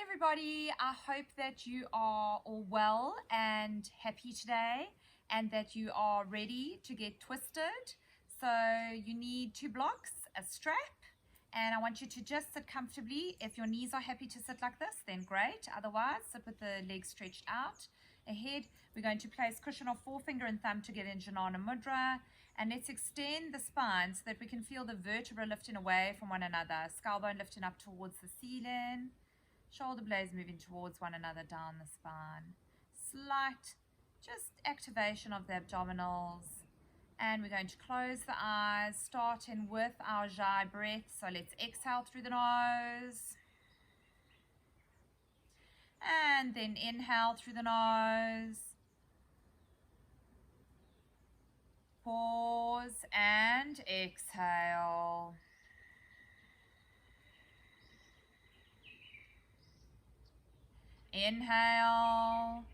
everybody. I hope that you are all well and happy today and that you are ready to get twisted. So you need 2 blocks, a strap, and I want you to just sit comfortably. If your knees are happy to sit like this, then great. Otherwise, sit with the legs stretched out ahead. We're going to place cushion of forefinger and thumb to get in Jnana Mudra. And let's extend the spine so that we can feel the vertebra lifting away from one another. Skull bone lifting up towards the ceiling. Shoulder blades moving towards one another down the spine. Slight, just activation of the abdominals. And we're going to close the eyes, starting with our Ujjayi breath. So let's exhale through the nose. And then inhale through the nose. Pause and exhale. Inhale.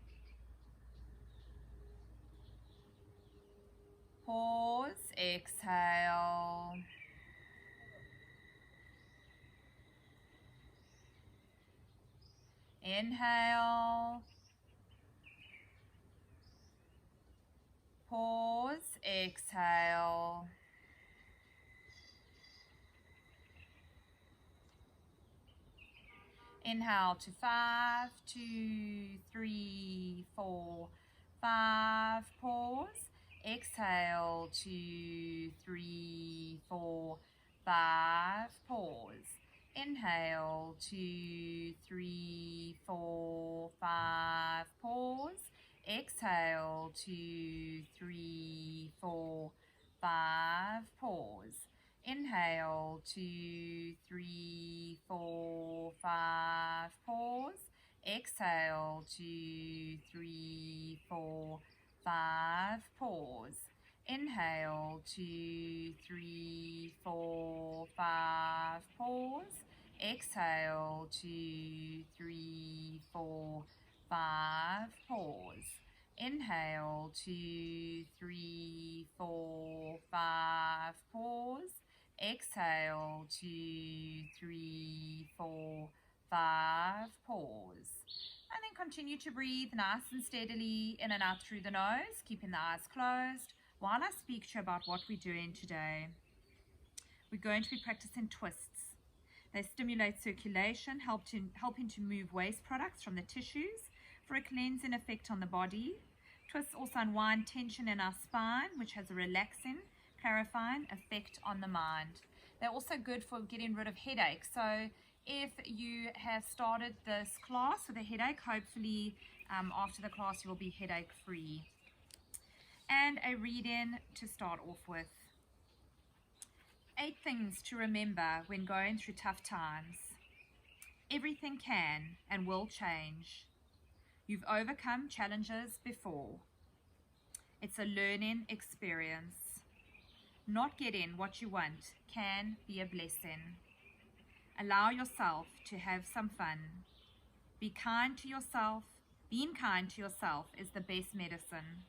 Pause, exhale. Inhale. Pause, exhale. Inhale to 5, 2, 3, 4, 5. Pause. Exhale, 2, 3, 4, 5. Pause. Inhale, 2, 3, 4, 5. Pause. Exhale, 2, 3, 4, 5. Pause. Inhale, 2, 3, 4, 5. Pause. Exhale, 2, 3, 4, 5. Pause. Inhale, 2, 3, 4, 5. Pause. Exhale, 2, 3, 4, 5. Pause. Inhale, 2, 3, 4, 5. Pause. Exhale, 2, 3, 4, 5. Pause. And then continue to breathe nice and steadily in and out through the nose, keeping the eyes closed while I speak to you about what we're doing today. We're going to be practicing twists. They stimulate circulation, helping to move waste products from the tissues for a cleansing effect on the body. Twists also unwind tension in our spine, which has a relaxing, clarifying effect on the mind. They're also good for getting rid of headaches. So if you have started this class with a headache, hopefully after the class you will be headache free. And a reading to start off with. 8 things to remember when going through tough times. Everything can and will change. You've overcome challenges before. It's a learning experience. Not getting what you want can be a blessing. Allow yourself to have some fun. Be kind to yourself. Being kind to yourself is the best medicine.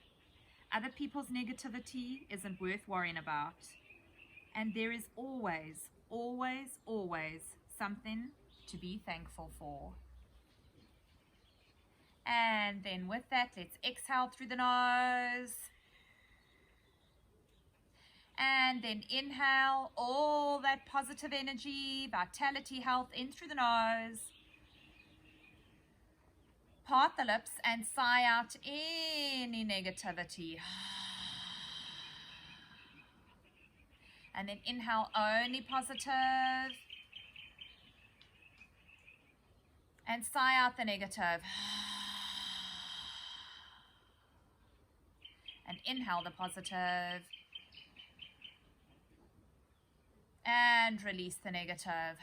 Other people's negativity isn't worth worrying about. And there is always, always, always something to be thankful for. And then with that, let's exhale through the nose. And then inhale all that positive energy, vitality, health in through the nose. Part the lips and sigh out any negativity. And then inhale only positive. And sigh out the negative. And inhale the positive. And release the negative.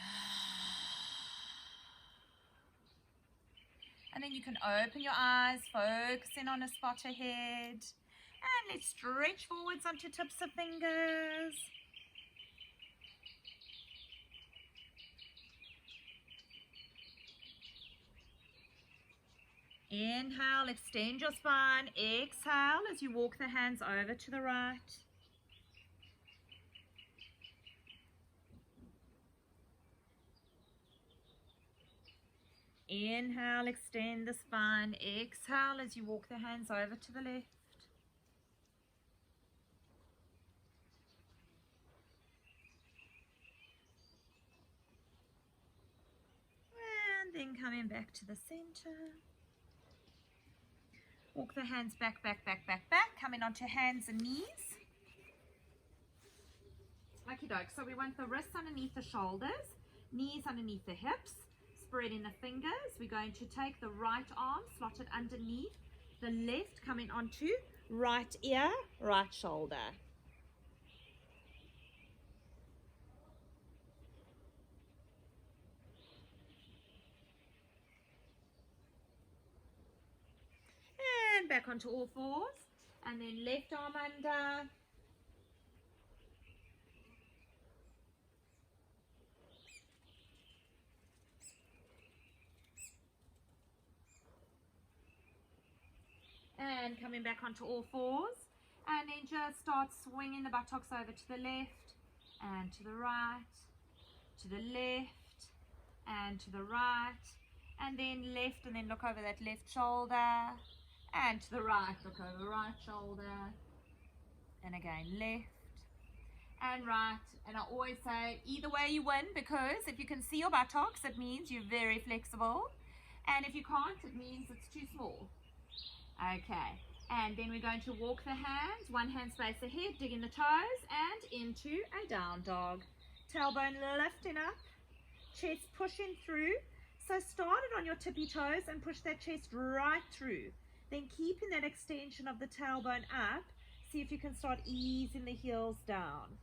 And then you can open your eyes, focusing on a spot ahead. And let's stretch forwards onto tips of fingers. Inhale, extend your spine. Exhale as you walk the hands over to the right. Inhale, extend the spine. Exhale as you walk the hands over to the left. And then coming back to the center. Walk the hands back, back, back, back, back. Coming onto hands and knees. Okie doke. So we want the wrists underneath the shoulders, knees underneath the hips, spreading the fingers. We're going to take the right arm, slot it underneath the left, coming onto right ear, right shoulder. And back onto all fours. And then left arm under. And coming back onto all fours, and then just start swinging the buttocks over to the left and to the right, to the left and to the right, and then left, and then look over that left shoulder, and to the right, look over the right shoulder, and again left and right. And I always say either way you win, because if you can see your buttocks, it means you're very flexible, and if you can't, it means it's too small. Okay, and then we're going to walk the hands, one hand space ahead, digging the toes, and into a down dog. Tailbone lifting up, chest pushing through. So start it on your tippy toes and push that chest right through. Then keeping that extension of the tailbone up, see if you can start easing the heels down.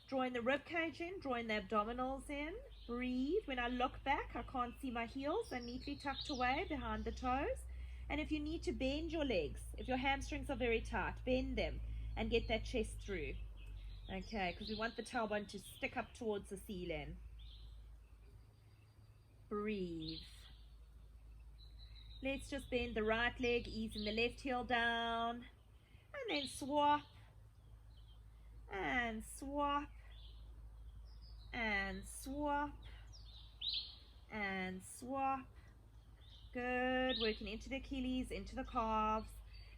Drawing the rib cage in, drawing the abdominals in. Breathe. When I look back, I can't see my heels. They're neatly tucked away behind the toes. And if you need to bend your legs, if your hamstrings are very tight, bend them and get that chest through. Okay, because we want the tailbone to stick up towards the ceiling. Breathe. Let's just bend the right leg, easing the left heel down. And then swap. And swap. And swap. And swap. Good, working into the Achilles, into the calves,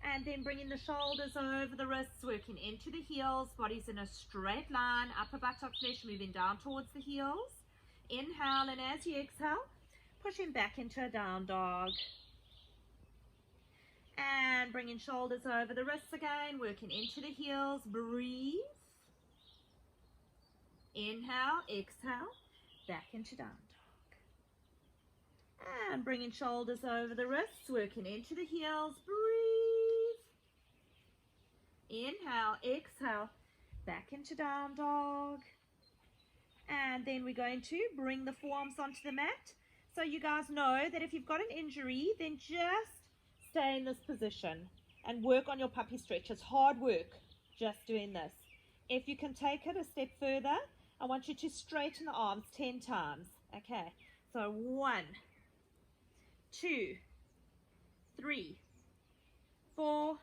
and then bringing the shoulders over the wrists, working into the heels, body's in a straight line, upper buttock flesh moving down towards the heels. Inhale, and as you exhale, pushing back into a down dog. And bringing shoulders over the wrists again, working into the heels, breathe. Inhale, exhale, back into down. And bringing shoulders over the wrists, working into the heels, breathe. Inhale, exhale, back into down dog. And then we're going to bring the forearms onto the mat. So you guys know that if you've got an injury, then just stay in this position and work on your puppy stretch. It's hard work just doing this. If you can take it a step further, I want you to straighten the arms 10 times. Okay, so 1, 2, 3, 4,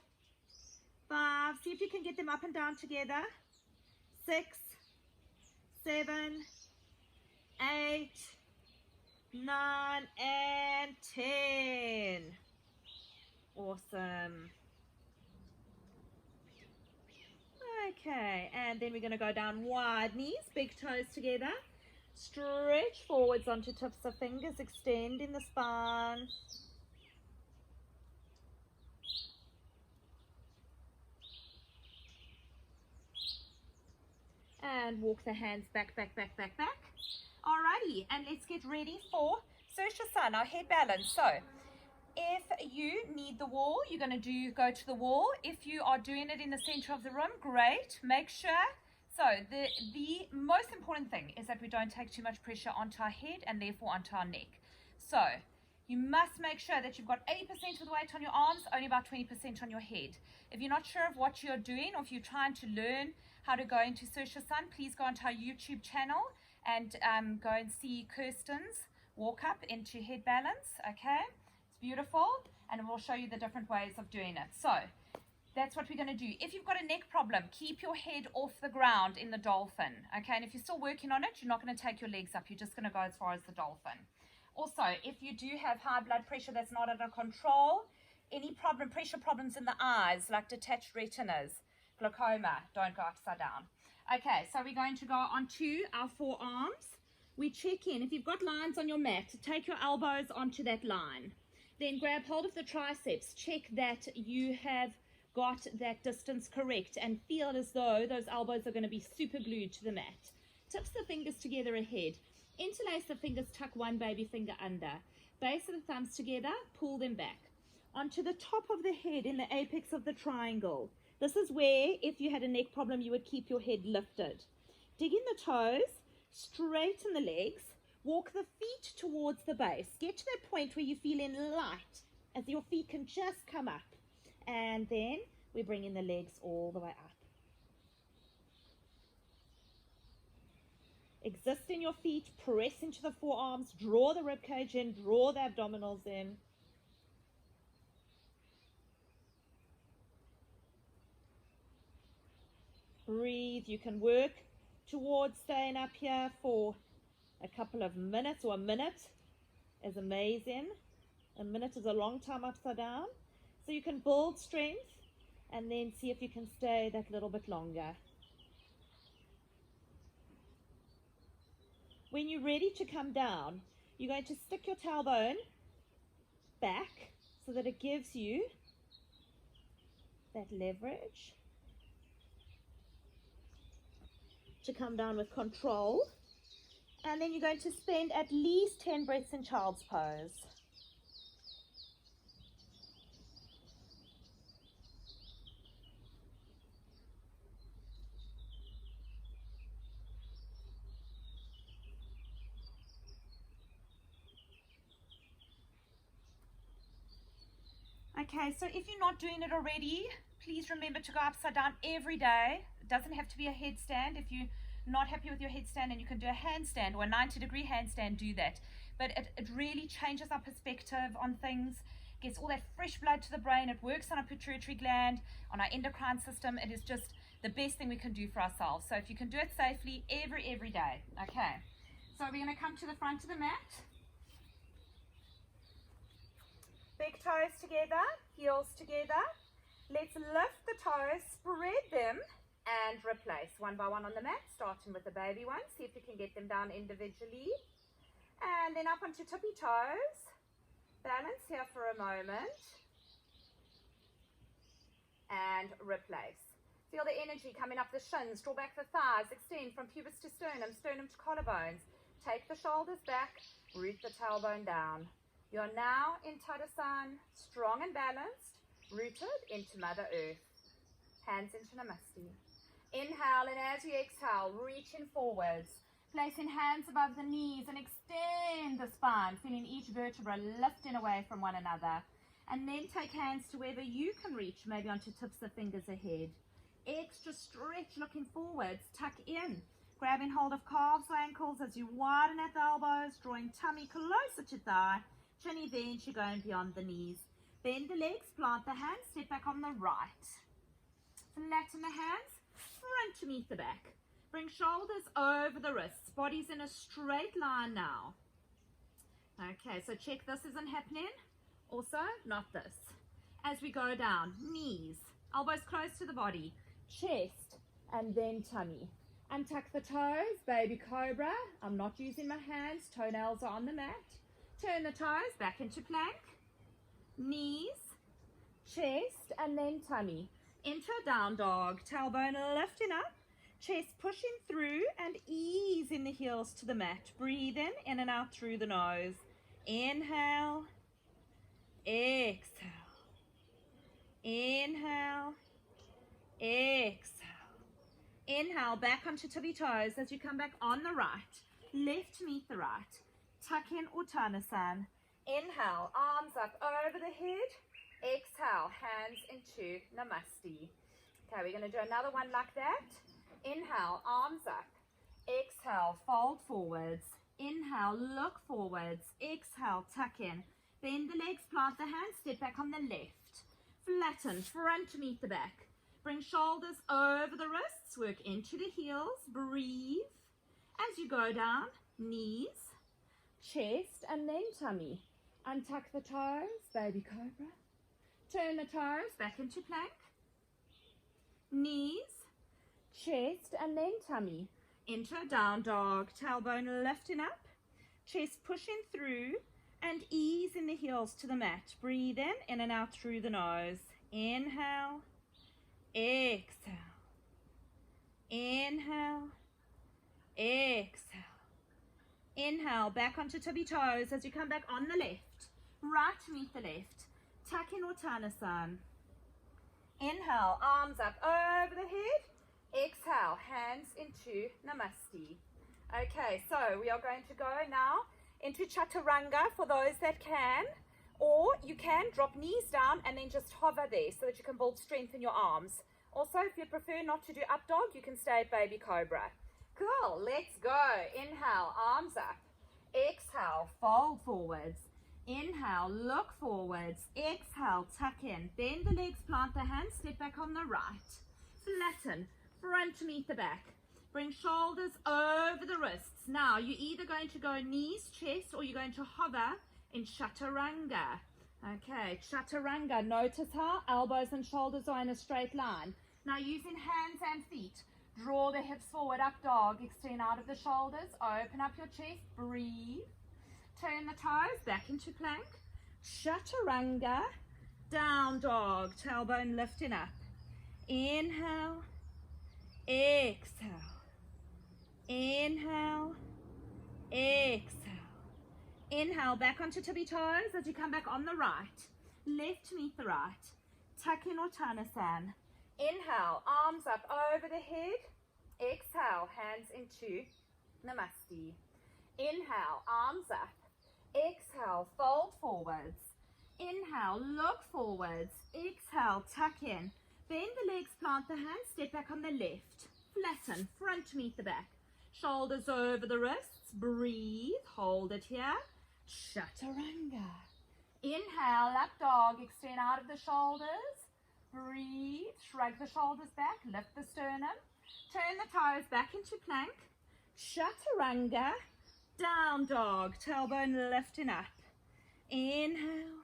5. See if you can get them up and down together. 6, 7, 8, 9, and 10. Awesome. Okay, and then we're going to go down wide knees, big toes together. Stretch forwards onto tips of fingers, extending the spine. And walk the hands back, back, back, back, back. Alrighty, and let's get ready for Sirsasana, our head balance. So, if you need the wall, you're going to go to the wall. If you are doing it in the center of the room, great. Make sure. So the most important thing is that we don't take too much pressure onto our head and therefore onto our neck. So you must make sure that you've got 80% of the weight on your arms, only about 20% on your head. If you're not sure of what you're doing, or if you're trying to learn how to go into Sirsasana, please go onto our YouTube channel and go and see Kirsten's walk up into head balance. Okay, it's beautiful, and we'll show you the different ways of doing it. So that's what we're going to do. If you've got a neck problem, keep your head off the ground in the dolphin. Okay, and if you're still working on it, you're not going to take your legs up. You're just going to go as far as the dolphin. Also, if you do have high blood pressure that's not under control, any pressure problems in the eyes, like detached retinas, glaucoma, don't go upside down. Okay, so we're going to go onto our forearms. We check in. If you've got lines on your mat, take your elbows onto that line. Then grab hold of the triceps. Check that you have got that distance correct and feel as though those elbows are going to be super glued to the mat. Tips the fingers together ahead. Interlace the fingers, tuck one baby finger under. Base of the thumbs together, pull them back. Onto the top of the head in the apex of the triangle. This is where, if you had a neck problem, you would keep your head lifted. Dig in the toes, straighten the legs, walk the feet towards the base. Get to that point where you're feeling light, as your feet can just come up. And then we bring in the legs all the way up. Exist in your feet, press into the forearms, draw the rib cage in, draw the abdominals in. Breathe. You can work towards staying up here for a couple of minutes, or a minute is amazing. A minute is a long time upside down. So you can build strength and then see if you can stay that little bit longer. When you're ready to come down, you're going to stick your tailbone back so that it gives you that leverage to come down with control. And then you're going to spend at least 10 breaths in child's pose. Okay, so if you're not doing it already, please remember to go upside down every day. It doesn't have to be a headstand. If you're not happy with your headstand and you can do a handstand or a 90-degree handstand, do that. But it really changes our perspective on things, gets all that fresh blood to the brain. It works on our pituitary gland, on our endocrine system. It is just the best thing we can do for ourselves. So if you can do it safely every day. Okay, so we're going to come to the front of the mat. Big toes together, heels together. Let's lift the toes, spread them, and replace one by one on the mat, starting with the baby ones. See if you can get them down individually. And then up onto tippy toes. Balance here for a moment. And replace. Feel the energy coming up the shins, draw back the thighs, extend from pubis to sternum, sternum to collarbones. Take the shoulders back, root the tailbone down. You're now in Tadasana, strong and balanced, rooted into Mother Earth. Hands into Namaste. Inhale, and as you exhale, reaching forwards, placing hands above the knees and extend the spine, feeling each vertebra lifting away from one another. And then take hands to wherever you can reach, maybe onto tips of fingers ahead. Extra stretch, looking forwards, tuck in, grabbing hold of calves, ankles as you widen at the elbows, drawing tummy closer to thigh. Chinny bench, you're going beyond the knees. Bend the legs, plant the hands, step back on the right. Flatten the hands, front to meet the back. Bring shoulders over the wrists. Body's in a straight line now. Okay, so check this isn't happening. Also, not this. As we go down, knees, elbows close to the body, chest, and then tummy. Untuck the toes, baby cobra. I'm not using my hands, toenails are on the mat. Turn the toes back into plank, knees, chest, and then tummy. Into a down dog, tailbone lifting up, chest pushing through and easing the heels to the mat. Breathe in and out through the nose. Inhale, exhale, inhale, exhale. Inhale, back onto tippy toes as you come back on the right, left to meet the right. Tuck in Uttanasana. Inhale, arms up over the head. Exhale, hands into Namaste. Okay, we're going to do another one like that. Inhale, arms up. Exhale, fold forwards. Inhale, look forwards. Exhale, tuck in. Bend the legs, plant the hands, step back on the left. Flatten, front to meet the back. Bring shoulders over the wrists, work into the heels. Breathe. As you go down, knees, chest and then tummy. Untuck the toes, baby cobra. Turn the toes back into plank. Knees, chest and then tummy. Into down dog, tailbone lifting up, chest pushing through, and ease in the heels to the mat. Breathe in and out through the nose. Inhale, exhale, inhale, exhale. Inhale, back onto tippy toes as you come back on the left. Right meet the left. Tuck in Uttanasana. Inhale, arms up over the head. Exhale, hands into Namaste. Okay, so we are going to go now into Chaturanga for those that can, or you can drop knees down and then just hover there so that you can build strength in your arms. Also, if you prefer not to do up dog, you can stay at baby cobra. Cool, let's go. Inhale, arms up. Exhale, fold forwards. Inhale, look forwards. Exhale, tuck in. Bend the legs, plant the hands, step back on the right. Flatten, front to meet the back. Bring shoulders over the wrists. Now, you're either going to go knees, chest, or you're going to hover in Chaturanga. Okay, Chaturanga. Notice how elbows and shoulders are in a straight line. Now, using hands and feet. Draw the hips forward, up dog. Extend out of the shoulders. Open up your chest. Breathe. Turn the toes back into plank. Chaturanga. Down dog. Tailbone lifting up. Inhale. Exhale. Inhale. Exhale. Inhale. Back onto tippy toes as you come back on the right. Left meet the right. Tuck in Uttanasana. Inhale, arms up over the head. Exhale, hands into Namaste. Inhale, arms up. Exhale, fold forwards. Inhale, look forwards. Exhale, tuck in. Bend the legs, plant the hands, step back on the left. Flatten, front meet the back. Shoulders over the wrists. Breathe, hold it here. Chaturanga. Inhale, up dog, extend out of the shoulders. Breathe, shrug the shoulders back, lift the sternum, turn the toes back into plank, Chaturanga, down dog, tailbone lifting up, inhale,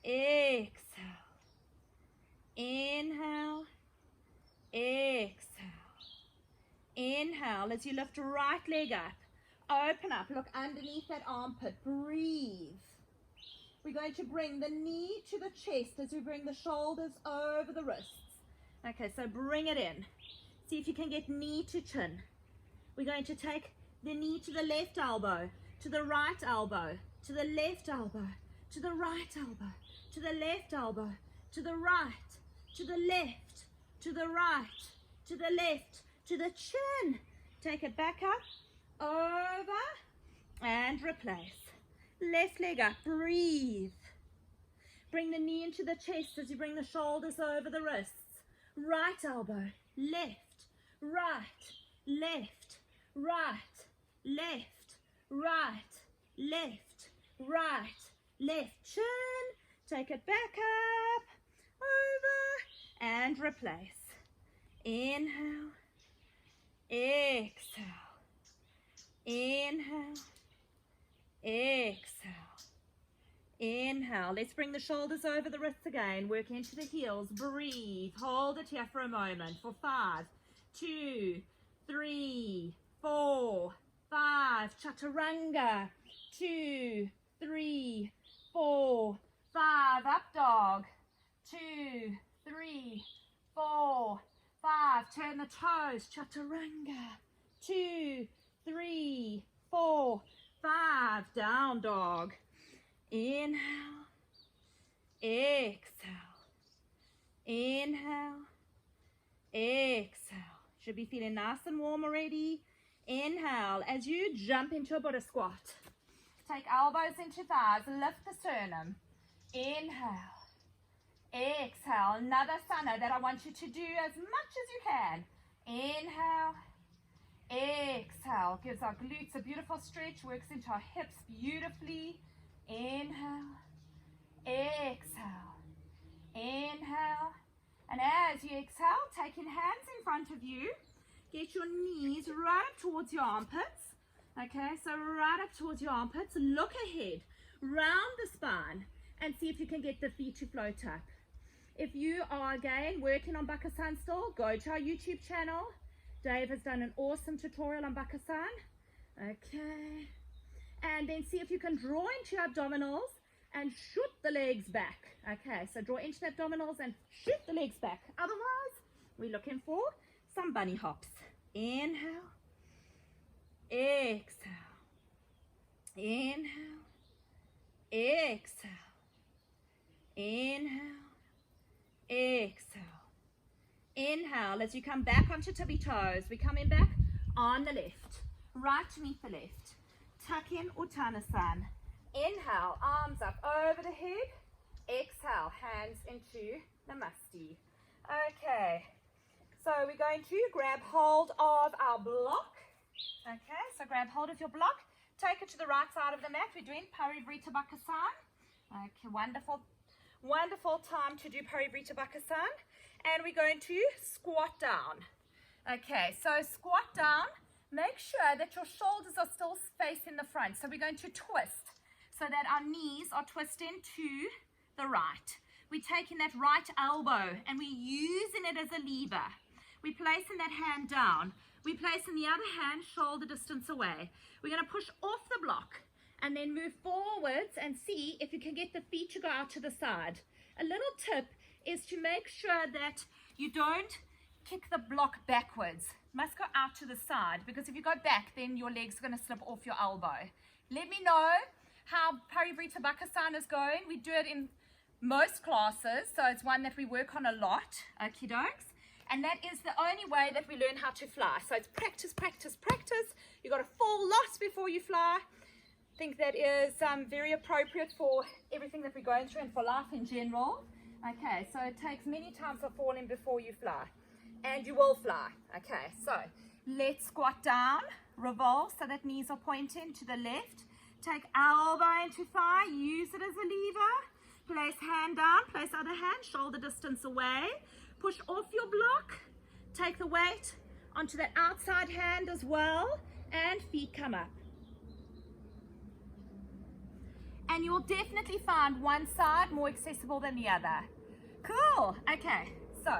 exhale, inhale, exhale, inhale as you lift right leg up, open up, look underneath that armpit, breathe. We're going to bring the knee to the chest as we bring the shoulders over the wrists. Okay, so bring it in. See if you can get knee to chin. We're going to take the knee to the left elbow, to the right elbow, to the left elbow, to the right elbow, to the left elbow, to the right, to the left, to the right, to the left, to the chin. Take it back up, over, and replace. Left leg up, breathe. Bring the knee into the chest as you bring the shoulders over the wrists. Right elbow, left, right, left, right, left, right, left, right, left. Chin, take it back up, over, and replace. Inhale, exhale, inhale, exhale, inhale. Let's bring the shoulders over the wrists again. Work into the heels. Breathe. Hold it here for a moment for 5, 2, 3, 4, 5. Chaturanga. 2, 3, 4, 5. Up dog. 2, 3, 4, 5. Turn the toes. Chaturanga. 2, 3, 4, 5, down dog. Inhale, exhale, inhale, exhale. Should be feeling nice and warm already. Inhale, as you jump into a Buddha squat. Take elbows into thighs, lift the sternum. Inhale, exhale. Another sana that I want you to do as much as you can. Inhale, exhale. Gives our glutes a beautiful stretch, works into our hips beautifully. Inhale, exhale, inhale. And as you exhale, taking hands in front of you, get your knees right towards your armpits. Okay, so right up towards your armpits, look ahead, round the spine, and see if you can get the feet to float up. If you are again working on Bakasan still, go to our YouTube channel. Dave has done an awesome tutorial on Bakasan. Okay, and then see if you can draw into your abdominals and shoot the legs back. Okay, so draw into the abdominals and shoot the legs back. Otherwise, we're looking for some bunny hops. Inhale, exhale, inhale, exhale, inhale, exhale, inhale. As you come back onto tippy toes, we're coming back on the left, right to meet the left. Tuck in Uttanasana. Inhale, arms up over the head. Exhale, hands into Namaste. Okay, so we're going to grab hold of our block. Okay, so grab hold of your block. Take it to the right side of the mat. We're doing Parivrita Bakasan. Okay, wonderful, wonderful time to do Parivrita Bakasan. And we're going to squat down. Okay, so squat down. Make sure that your shoulders are still facing the front. So we're going to twist so that our knees are twisting to the right. We're taking that right elbow and we're using it as a lever. We're placing that hand down. We're placing the other hand shoulder distance away. We're going to push off the block and then move forwards and see if you can get the feet to go out to the side. A little tip is to make sure that you don't kick the block backwards. Must go out to the side, because if you go back, then your leg's going to slip off your elbow. Let me know how Parivrita Bakasan is going. We do it in most classes, so it's one that we work on a lot, okie dokes. And that is the only way that we learn how to fly. So it's practice, practice, practice. You got to fall lots before you fly. I think that is very appropriate for everything that we're going through and for life in general. Okay, so it takes many times of falling before you fly. And you will fly. Okay, so let's squat down, revolve so that knees are pointing to the left. Take elbow into thigh, use it as a lever. Place hand down, place other hand, shoulder distance away. Push off your block. Take the weight onto that outside hand as well, and feet come up. And you'll definitely find one side more accessible than the other. Cool. Okay, so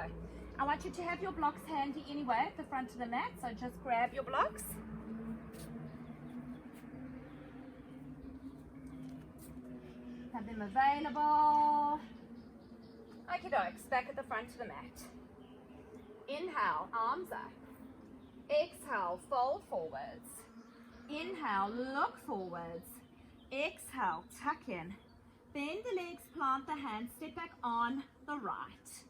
I want you to have your blocks handy anyway at the front of the mat, so just grab your blocks. Have them available. Okie dokes, back at the front of the mat. Inhale, arms up. Exhale, fold forwards. Inhale, look forwards. Exhale, tuck in. Bend the legs, plant the hands, step back on the right.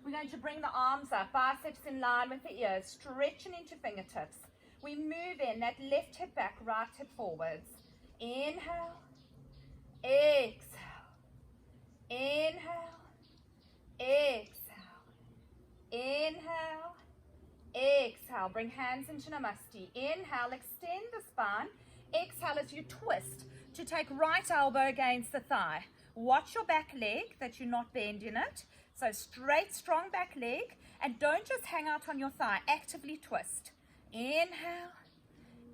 We're going to bring the arms up, biceps in line with the ears, stretching into fingertips. We move in, that left hip back, right hip forwards. Inhale, exhale, inhale, exhale, inhale, exhale. Bring hands into Namaste. Inhale, extend the spine. Exhale as you twist to take right elbow against the thigh. Watch your back leg that you're not bending it. So straight, strong back leg, and don't just hang out on your thigh. Actively twist. Inhale,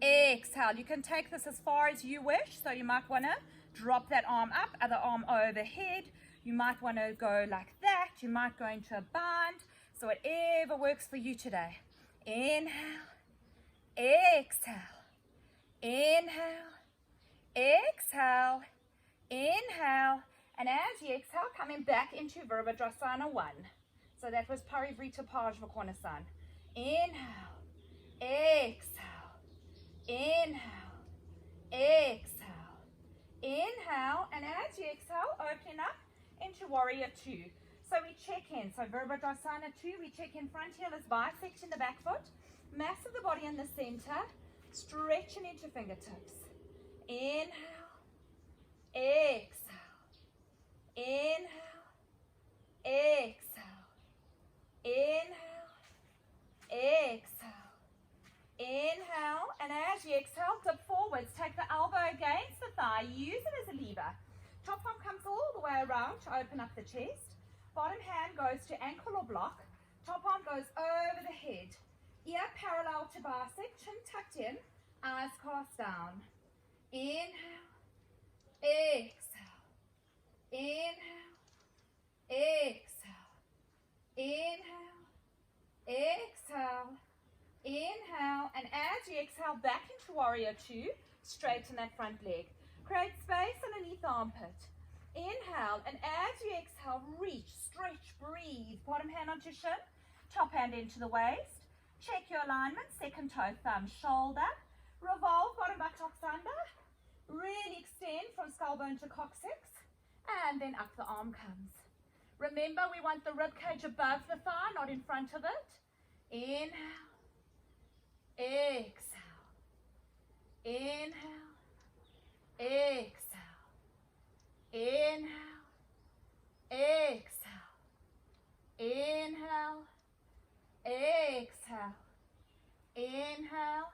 exhale. You can take this as far as you wish. So you might want to drop that arm up, other arm overhead. You might want to go like that. You might go into a bind. So whatever works for you today. Inhale, exhale, inhale, exhale, inhale. And as you exhale, coming back into Virabhadrasana 1. So that was Parivrita Parsvakonasana. Inhale, exhale, inhale, exhale, inhale. And as you exhale, open up into Warrior 2. So we check in. So Virabhadrasana 2, we check in, front heel is bisecting the back foot. Mass of the body in the center, stretching into fingertips. Inhale, exhale. Inhale, exhale, inhale, exhale, inhale, and as you exhale, dip forwards, take the elbow against the thigh, use it as a lever. Top arm comes all the way around to open up the chest, bottom hand goes to ankle or block, top arm goes over the head, ear parallel to bicep, chin tucked in, eyes cast down. Inhale, exhale, inhale, exhale, inhale, exhale, inhale, and as you exhale back into warrior two, straighten that front leg. Create space underneath the armpit. Inhale, and as you exhale, reach, stretch, breathe. Bottom hand onto shin, top hand into the waist. Check your alignment, second toe, thumb, shoulder. Revolve, bottom buttocks under. Really extend from skull bone to coccyx, and then up the arm comes. Remember, we want the rib cage above the thigh, not in front of it. Inhale, exhale, inhale, exhale, inhale, exhale, inhale, exhale, inhale,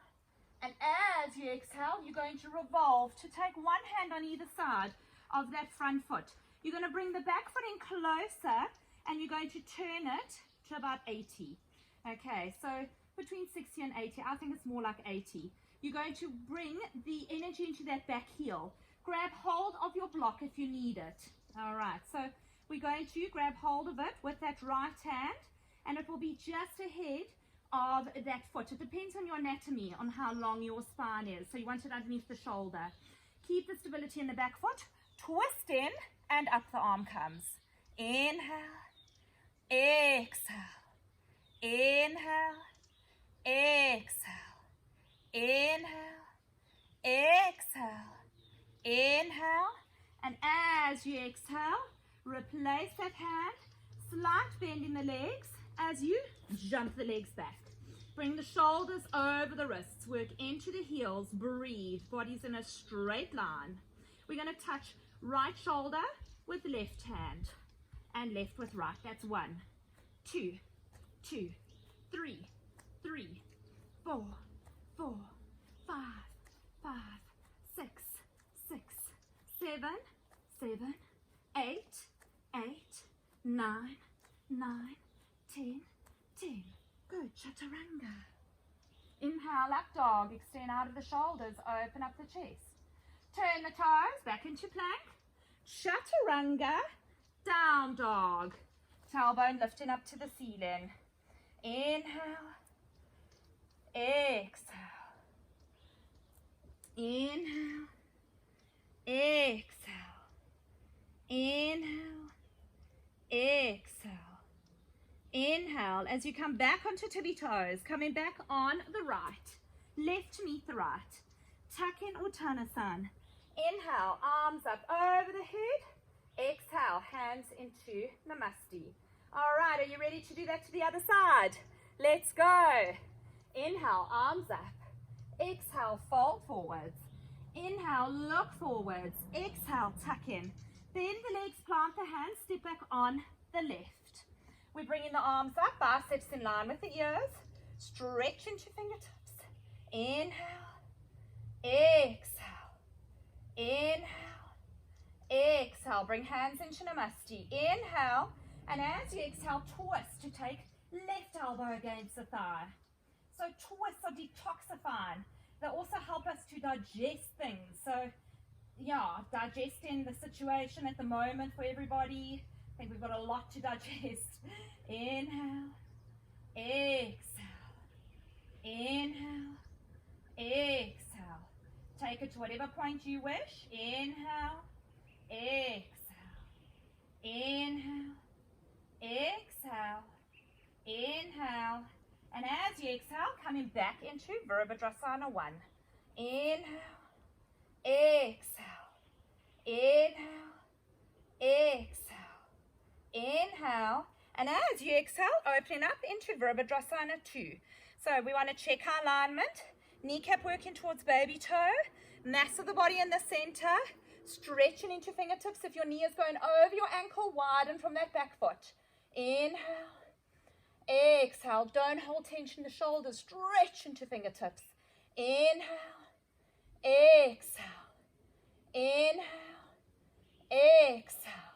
and as you exhale, you're going to revolve to take one hand on either side of that front foot. You're going to bring the back foot in closer, and you're going to turn it to about 80. Okay, so between 60 and 80, I think it's more like 80. You're going to bring the energy into that back heel. Grab hold of your block if you need it. All right, so we're going to grab hold of it with that right hand, and it will be just ahead of that foot. It depends on your anatomy, on how long your spine is. So you want it underneath the shoulder. Keep the stability in the back foot. Twist in, and up the arm comes. Inhale, exhale, inhale, exhale, inhale, exhale, inhale, and as you exhale, replace that hand, slight bend in the legs as you jump the legs back. Bring the shoulders over the wrists, work into the heels, breathe, body's in a straight line. We're going to touch right shoulder with left hand and left with right. That's 1, 2, 2, 3, 3, 4, 4, 5, 5, 6, 6, 7, 7, 8, 8, 9, 9, 10, 10. Good, chaturanga. Inhale, up dog. Extend out of the shoulders. Open up the chest. Turn the toes back into plank. Chaturanga, down dog. Tailbone lifting up to the ceiling. Inhale, exhale. Inhale, exhale. Inhale, exhale. Inhale as you come back onto tippy toes, coming back on the right, left to meet the right. Tuck in Uttanasana. Inhale, arms up over the head. Exhale, hands into Namaste. All right, are you ready to do that to the other side? Let's go. Inhale, arms up. Exhale, fold forwards. Inhale, look forwards. Exhale, tuck in. Bend the legs, plant the hands, step back on the left. We're bringing the arms up, biceps in line with the ears. Stretch into fingertips. Inhale, exhale, inhale, exhale. Bring hands into Namaste. Inhale, and as you exhale, twist to take left elbow against the thigh. So twists are detoxifying. They also help us to digest things. So yeah, digesting the situation at the moment for everybody. I think we've got a lot to digest. Inhale, exhale, inhale, exhale. Take it to whatever point you wish. Inhale, exhale, inhale, exhale, inhale. And as you exhale, coming back into Virabhadrasana 1. Inhale, exhale, inhale, exhale, inhale. And as you exhale, opening up into Virabhadrasana 2. So we want to check our alignment. Kneecap working towards baby toe. Mass of the body in the center. Stretching into fingertips. If your knee is going over your ankle, widen from that back foot. Inhale. Exhale. Don't hold tension in the shoulders. Stretch into fingertips. Inhale. Exhale. Inhale. Exhale.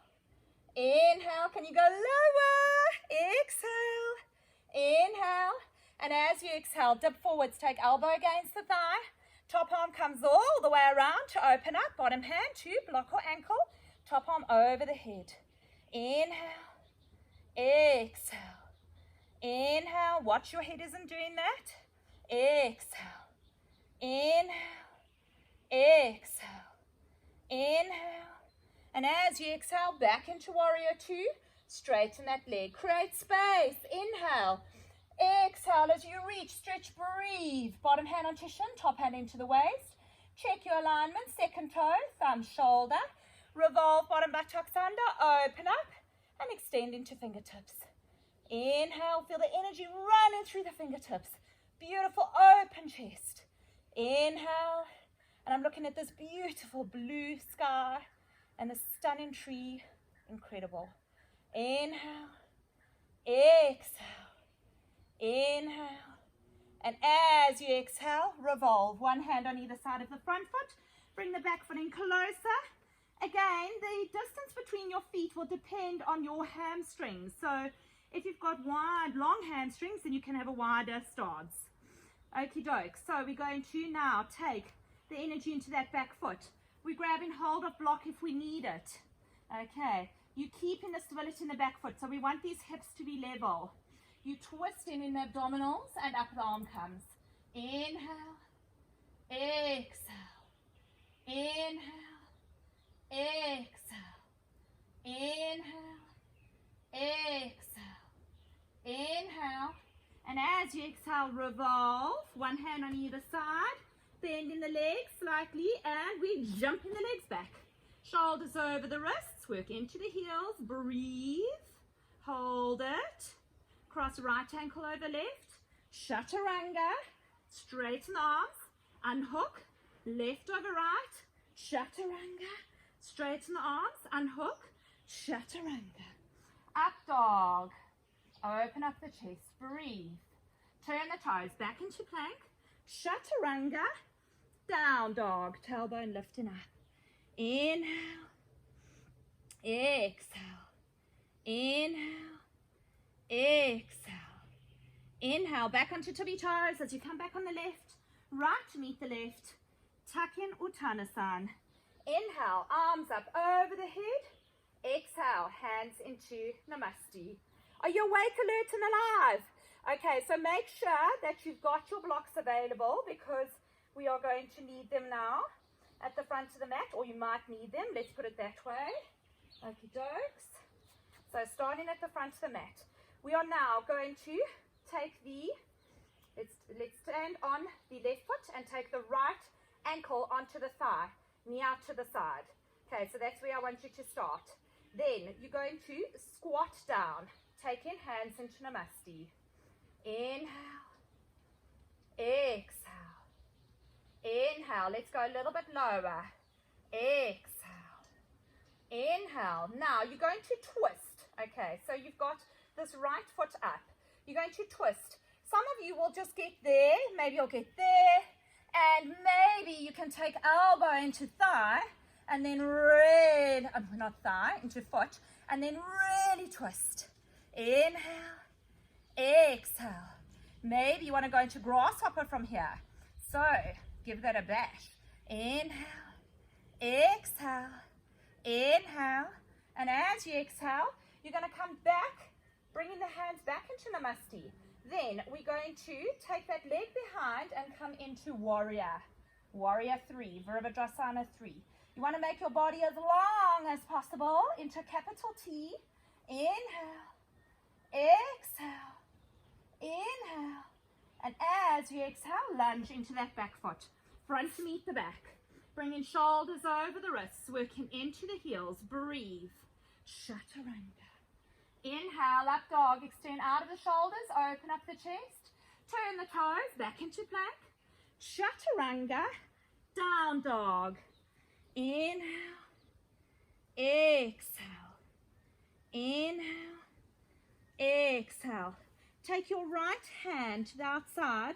Inhale. Can you go lower? Exhale. Inhale. And as you exhale, dip forwards. Take elbow against the thigh. Top arm comes all the way around to open up. Bottom hand to block or ankle. Top arm over the head. Inhale. Exhale. Inhale. Watch your head isn't doing that. Exhale. Inhale. Exhale. Inhale. And as you exhale, back into warrior two. Straighten that leg. Create space. Inhale. Exhale as you reach, stretch, breathe. Bottom hand onto shin, top hand into the waist. Check your alignment. Second toe, thumb, shoulder. Revolve bottom buttocks under. Open up and extend into fingertips. Inhale. Feel the energy running through the fingertips. Beautiful open chest. Inhale. And I'm looking at this beautiful blue sky and the stunning tree. Incredible. Inhale. Exhale. Inhale. And as you exhale, revolve. One hand on either side of the front foot. Bring the back foot in closer. Again, the distance between your feet will depend on your hamstrings. So if you've got wide, long hamstrings, then you can have a wider stance. Okie doke. So we're going to now take the energy into that back foot. We're grabbing hold of block if we need it. Okay. You're keeping the stability in the back foot. So we want these hips to be level. You twist in the abdominals and up the arm comes. Inhale. Exhale. Inhale. Exhale. Inhale. Exhale. Inhale. And as you exhale, revolve. One hand on either side. Bending the legs slightly and we jump in the legs back. Shoulders over the wrists. Work into the heels. Breathe. Hold it. Cross right ankle over left. Chaturanga. Straighten the arms. Unhook. Left over right. Chaturanga. Straighten the arms. Unhook. Chaturanga. Up dog. Open up the chest. Breathe. Turn the toes back into plank. Chaturanga. Down dog. Tailbone lifting up. Inhale. Exhale. Inhale. Exhale. Inhale. Back onto tippy toes as you come back on the left. Right to meet the left. Tuck in Uttanasana. Inhale. Arms up over the head. Exhale. Hands into Namaste. Are you awake, alert, and alive? Okay, so make sure that you've got your blocks available because we are going to need them now at the front of the mat, or you might need them. Let's put it that way. Okie dokes. So starting at the front of the mat. We are now going to take let's stand on the left foot and take the right ankle onto the thigh, knee out to the side. Okay, so that's where I want you to start. Then you're going to squat down, take in hands into Namaste. Inhale, exhale, inhale. Let's go a little bit lower. Exhale, inhale. Now you're going to twist. Okay, so you've got this right foot up. You're going to twist. Some of you will just get there. Maybe you'll get there. And maybe you can take elbow into thigh and then really, not thigh, into foot. And then really twist. Inhale, exhale. Maybe you want to go into grasshopper from here. So give that a bash. Inhale, exhale, inhale. And as you exhale, you're going to come back, bringing the hands back into Namaste. Then we're going to take that leg behind and come into warrior. Warrior 3, Virabhadrasana 3. You want to make your body as long as possible into capital T. Inhale, exhale, inhale. And as you exhale, lunge into that back foot. Front to meet the back. Bringing shoulders over the wrists, working into the heels. Breathe. Chaturanga. Inhale, up dog. Extend out of the shoulders. Open up the chest. Turn the toes back into plank. Chaturanga. Down dog. Inhale. Exhale. Inhale. Exhale. Take your right hand to the outside.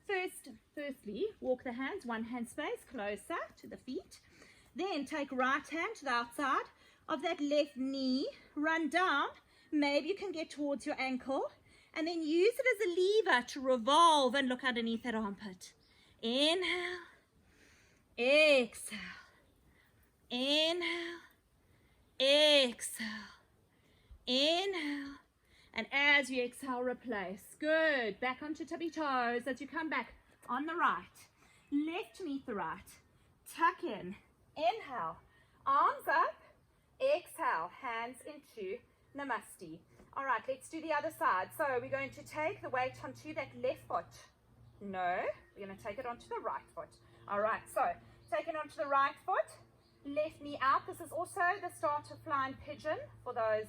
Firstly, walk the hands, one hand space closer to the feet. Then take right hand to the outside of that left knee. Run down. Maybe you can get towards your ankle. And then use it as a lever to revolve and look underneath that armpit. Inhale. exhale, inhale, exhale, inhale, and as you exhale, replace. Good. Back onto tippy toes as you come back on the right. Left meet the right. Tuck in. Inhale. Arms up. Exhale. Hands into Namaste. All right, let's do the other side. So we're going to take the weight onto that left foot. No, we're going to take it onto the right foot. All right, so take it onto the right foot. Left knee out. This is also the start of flying pigeon. For those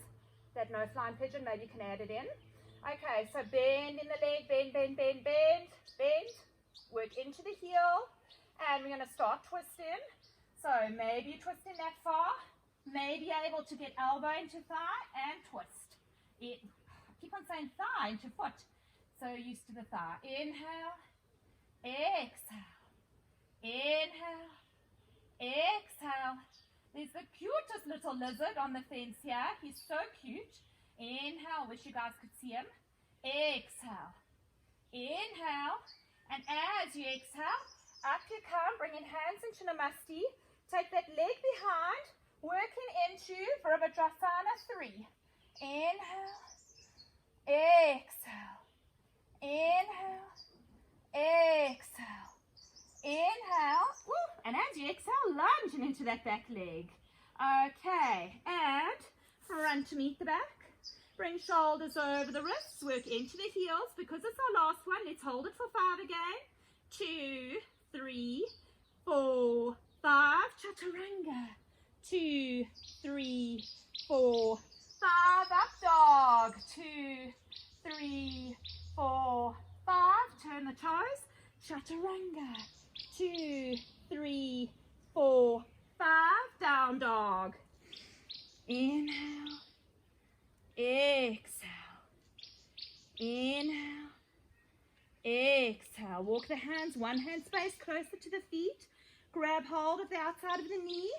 that know flying pigeon, maybe you can add it in. Okay, so bend in the leg, bend, bend, bend, bend, bend. Work into the heel, and we're going to start twisting. So maybe you're twisting that far, maybe you're able to get elbow into thigh and twist. Keep on saying thigh into foot. So used to the thigh. Inhale, exhale, inhale, exhale. There's the cutest little lizard on the fence here. He's so cute. Inhale, wish you guys could see him. Exhale, inhale, and as you exhale, up you come, bringing hands into Namaste. Take that leg behind, working into Virabhadrasana 3. Inhale, exhale, inhale, exhale, inhale, and as you exhale, lunging into that back leg. Okay, and front to meet the back. Bring shoulders over the wrists, work into the heels because it's our last one. Let's hold it for 5 again. 2, 3, 4, 5. Chaturanga. 2, 3, 4, 5. Up dog. 2, 3, 4, 5. Turn the toes. Chaturanga. 2, 3, 4, 5. Down dog. Inhale. Exhale. Inhale. Exhale. Walk the hands, one hand space closer to the feet. Grab hold of the outside of the knee.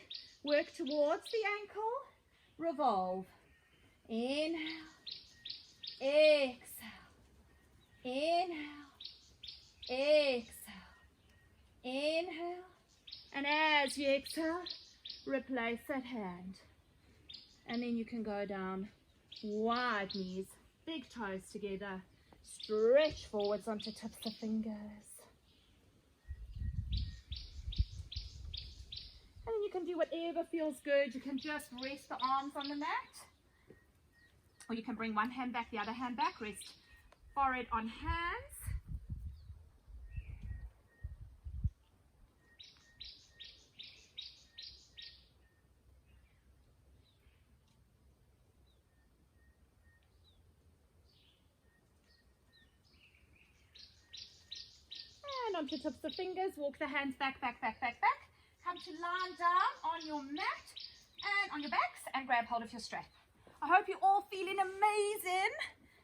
Work towards the ankle. Revolve. Inhale. Exhale. Inhale. Exhale. Inhale. And as you exhale, replace that hand. And then you can go down. Wide knees, big toes together. Stretch forwards onto tips of fingers. And then you can do whatever feels good. You can just rest the arms on the mat. Or you can bring one hand back, the other hand back. Rest forehead on hands. Onto tips of fingers, walk the hands back, back, back, back, back. Come to lying down on your mat and on your backs and grab hold of your strap. I hope you're all feeling amazing.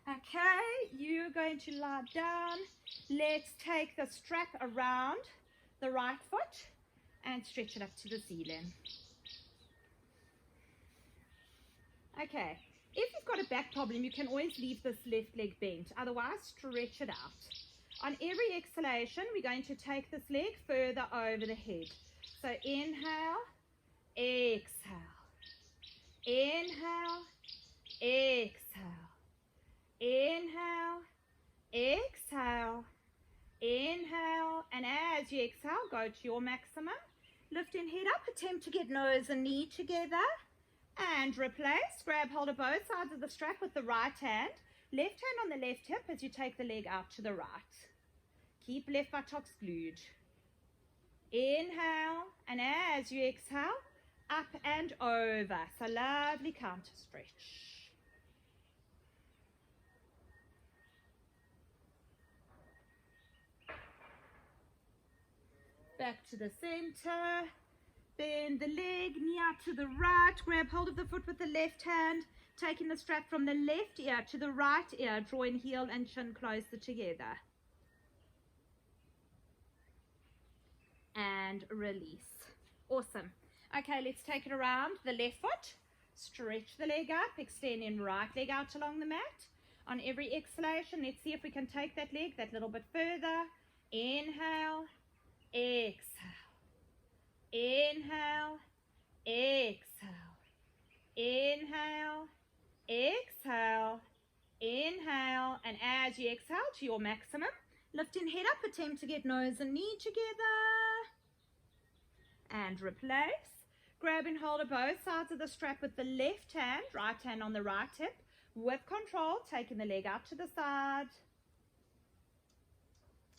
Okay, you're going to lie down. Let's take the strap around the right foot and stretch it up to the ceiling. Okay, if you've got a back problem, you can always leave this left leg bent. Otherwise, stretch it out. On every exhalation, we're going to take this leg further over the head. So inhale, exhale, inhale, exhale, inhale, exhale, inhale, and as you exhale, go to your maximum. Lifting head up, attempt to get nose and knee together, and replace. Grab hold of both sides of the strap with the right hand. Left hand on the left hip as you take the leg out to the right. Keep left buttocks glued. Inhale, and as you exhale, up and over. So lovely counter stretch. Back to the center. Bend the leg, knee out to the right. Grab hold of the foot with the left hand. Taking the strap from the left ear to the right ear, drawing heel and chin closer together. And release. Awesome. Okay, let's take it around the left foot. Stretch the leg up, extending right leg out along the mat. On every exhalation, let's see if we can take that leg that little bit further. Inhale, exhale. Inhale, exhale, inhale, exhale, inhale, and as you exhale to your maximum, lifting head up, attempt to get nose and knee together, and replace. Grab and hold of both sides of the strap with the left hand, right hand on the right hip, with control, taking the leg out to the side.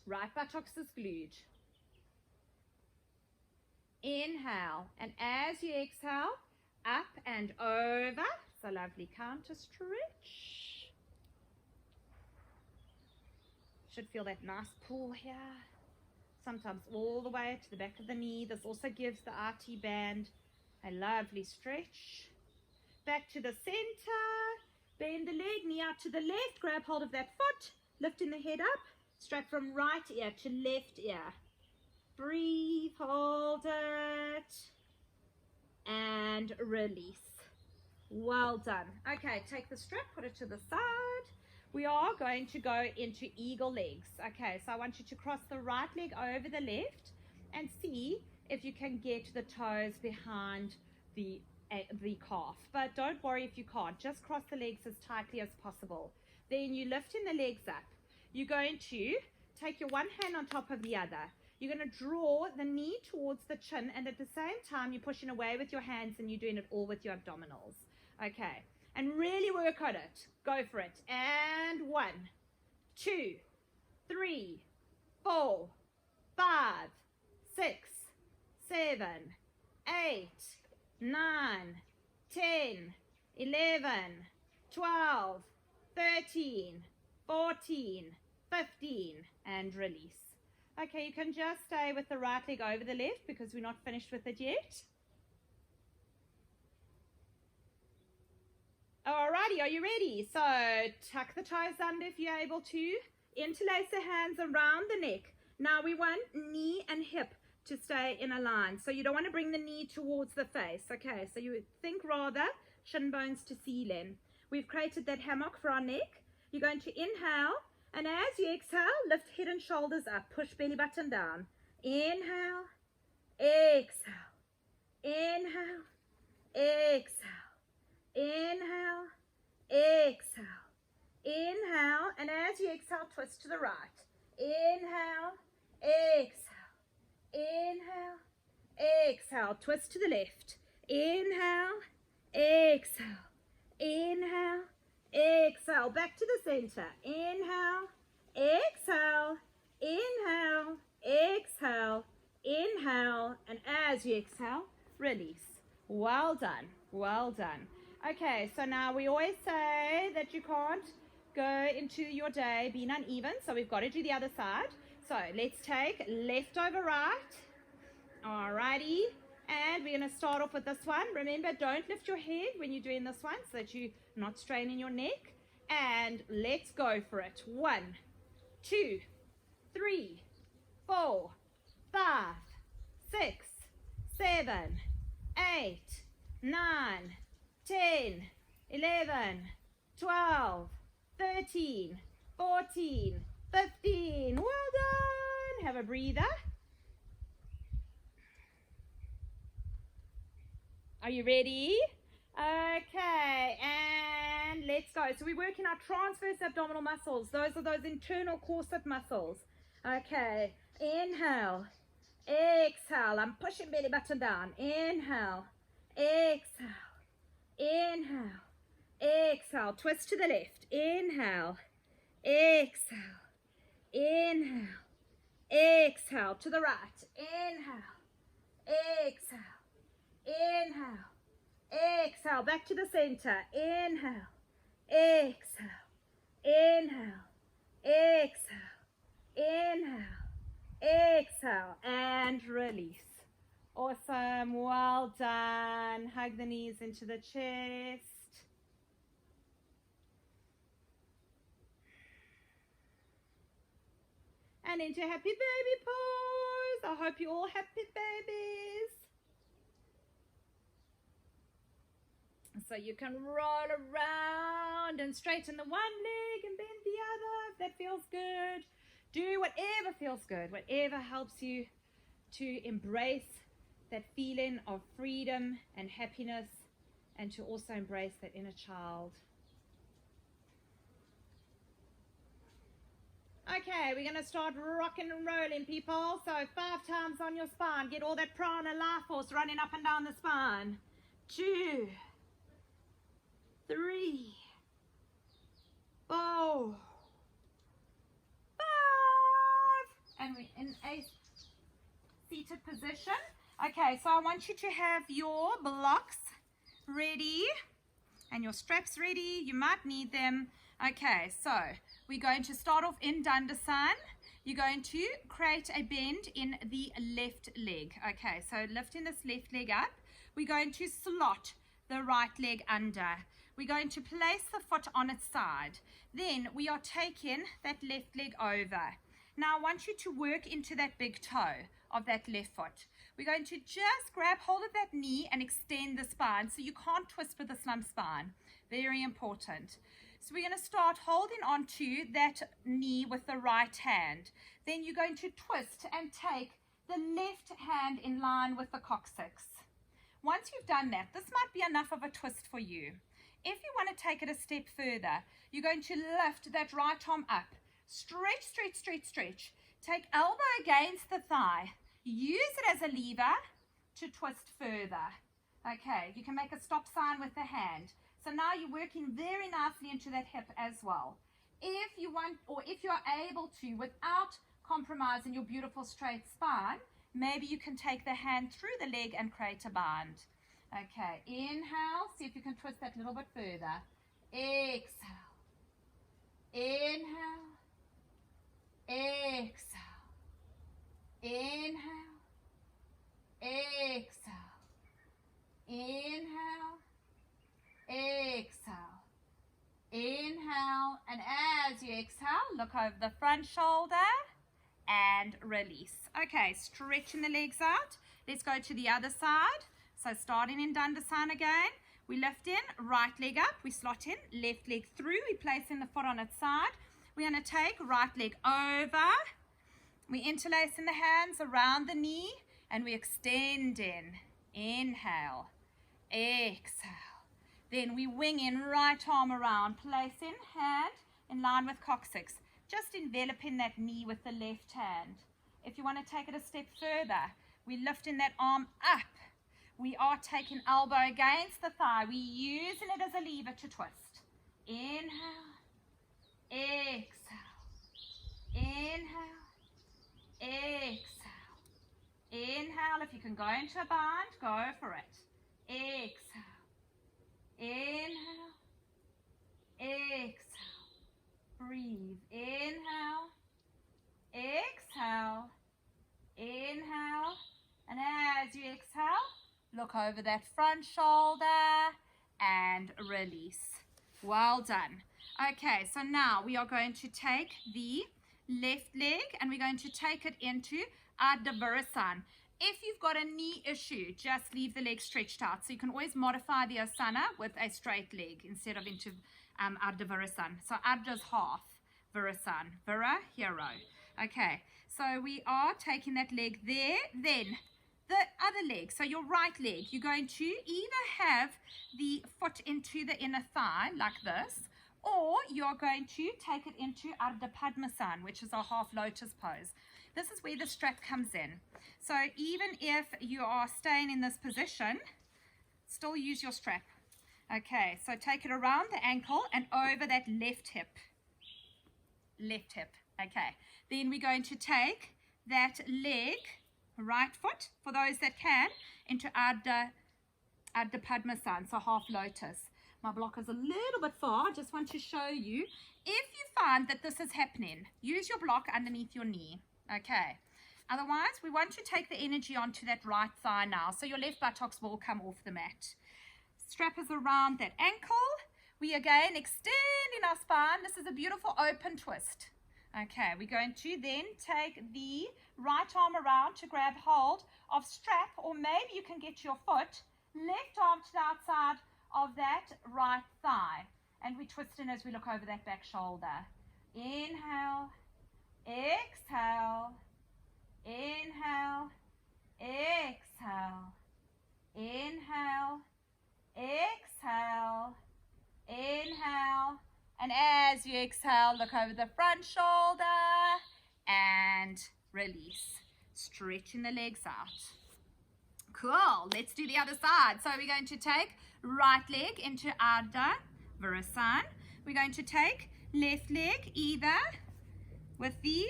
Right buttocks is glued. Inhale, and as you exhale, up and over. So lovely counter stretch. Should feel that nice pull here. Sometimes all the way to the back of the knee. This also gives the RT band a lovely stretch. Back to the center. Bend the leg, knee out to the left. Grab hold of that foot. Lifting the head up. Strap from right ear to left ear. Breathe, hold it, and release. Well done. Okay, take the strap, put it to the side. We are going to go into eagle legs. Okay, so I want you to cross the right leg over the left and see if you can get the toes behind the calf. But don't worry if you can't. Just cross the legs as tightly as possible. Then you're lifting the legs up. You're going to take your one hand on top of the other. You're going to draw the knee towards the chin, and at the same time, you're pushing away with your hands, and you're doing it all with your abdominals. Okay, and really work on it. Go for it. And 1, 2, 3, 4, 5, 6, 7, 8, 9, 10, 11, 12, 13, 14, 15, and release. Okay, you can just stay with the right leg over the left because we're not finished with it yet. Alrighty, are you ready? So tuck the toes under if you're able to. Interlace the hands around the neck. Now we want knee and hip to stay in a line. So you don't want to bring the knee towards the face. Okay, so you think rather shin bones to ceiling. We've created that hammock for our neck. You're going to inhale. And as you exhale, lift head and shoulders up. Push belly button down. Inhale, exhale, inhale, exhale, inhale, exhale, inhale. And as you exhale, twist to the right. Inhale, exhale, inhale, exhale. Twist to the left. Inhale, exhale, inhale, exhale. Back to the center. Inhale, exhale, inhale, exhale, inhale, and as you exhale, release. Well done, well done. Okay, so now we always say that you can't go into your day being uneven, so we've got to do the other side. So let's take left over right. Alrighty, and we're going to start off with this one. Remember, don't lift your head when you're doing this one so that you're not straining your neck. And let's go for it. 1, 2, 3, 4, 5, 6, 7, 8, 9, 10, 11, 12, 13, 14, 15. Well done. Have a breather. Are you ready? Okay, and let's go. So we're working our transverse abdominal muscles. Those are those internal corset muscles. Okay, inhale, exhale. I'm pushing belly button down. Inhale, exhale, inhale, exhale. Twist to the left. Inhale, exhale, inhale, exhale. To the right. Inhale, exhale, inhale, exhale. Back to the center. Inhale, exhale, inhale, exhale, inhale, exhale, and release. Awesome. Well done. Hug the knees into the chest. And into happy baby pose. I hope you're all happy babies. So you can roll around and straighten the one leg and bend the other if that feels good. Do whatever feels good, whatever helps you to embrace that feeling of freedom and happiness, and to also embrace that inner child. Okay, we're going to start rocking and rolling, people. So 5 times on your spine. Get all that prana life force running up and down the spine. 2, 3, 4, 5. And we're in a seated position. Okay, so I want you to have your blocks ready and your straps ready. You might need them. Okay, so we're going to start off in Dandasan. You're going to create a bend in the left leg. Okay, so lifting this left leg up. We're going to slot the right leg under. We're going to place the foot on its side. Then we are taking that left leg over. Now I want you to work into that big toe of that left foot. We're going to just grab hold of that knee and extend the spine so you can't twist with the slump spine. Very important. So we're going to start holding onto that knee with the right hand. Then you're going to twist and take the left hand in line with the coccyx. Once you've done that, this might be enough of a twist for you. If you want to take it a step further, you're going to lift that right arm up. Stretch, stretch, stretch, stretch. Take elbow against the thigh. Use it as a lever to twist further. Okay, you can make a stop sign with the hand. So now you're working very nicely into that hip as well. If you want, or if you're able to, without compromising your beautiful straight spine, maybe you can take the hand through the leg and create a bind. Okay, inhale, see if you can twist that a little bit further. Exhale. Inhale. Exhale. Inhale. Exhale. Inhale. Exhale. Inhale, and as you exhale, look over the front shoulder and release. Okay, stretching the legs out. Let's go to the other side. So starting in Dandasana again, we lift in, right leg up, we slot in, left leg through, we place in the foot on its side. We're going to take right leg over, we interlace in the hands around the knee, and we extend in. Inhale, exhale. Then we wing in, right arm around, place in, hand in line with coccyx, just enveloping that knee with the left hand. If you want to take it a step further, we lift in that arm up. We are taking elbow against the thigh. We're using it as a lever to twist. Inhale, exhale, inhale, exhale, inhale. If you can go into a bind, go for it. Exhale. Inhale, exhale, breathe, inhale, exhale, inhale, and as you exhale, look over that front shoulder and release. Well done. Okay, so now we are going to take the left leg and we're going to take it into Ardha Virasana. If you've got a knee issue, just leave the leg stretched out. So you can always modify the asana with a straight leg instead of into Ardha Virasana. So Ardha's half, Virasana, Vira, hero. Okay, so we are taking that leg there. Then the other leg, so your right leg, you're going to either have the foot into the inner thigh like this, or you're going to take it into Ardha Padmasana, which is a half lotus pose. This is where the strap comes in. So even if you are staying in this position, still use your strap. Okay, so take it around the ankle and over that left hip. Left hip, okay. Then we're going to take that leg, right foot, for those that can, into Ardha Padmasana, so half lotus. My block is a little bit far. I just want to show you. If you find that this is happening, use your block underneath your knee. Okay. Otherwise, we want to take the energy onto that right thigh now. So your left buttocks will come off the mat. Strap is around that ankle. We again extending our spine. This is a beautiful open twist. Okay, we're going to then take the right arm around to grab hold of strap, or maybe you can get your foot, left arm to the outside of that right thigh. And we twist in as we look over that back shoulder. Inhale, exhale, inhale, exhale, inhale, exhale, inhale, and as you exhale, look over the front shoulder and release, stretching the legs out. Cool, let's do the other side. So we're going to take right leg into Ardha Virasana. We're going to take left leg either with the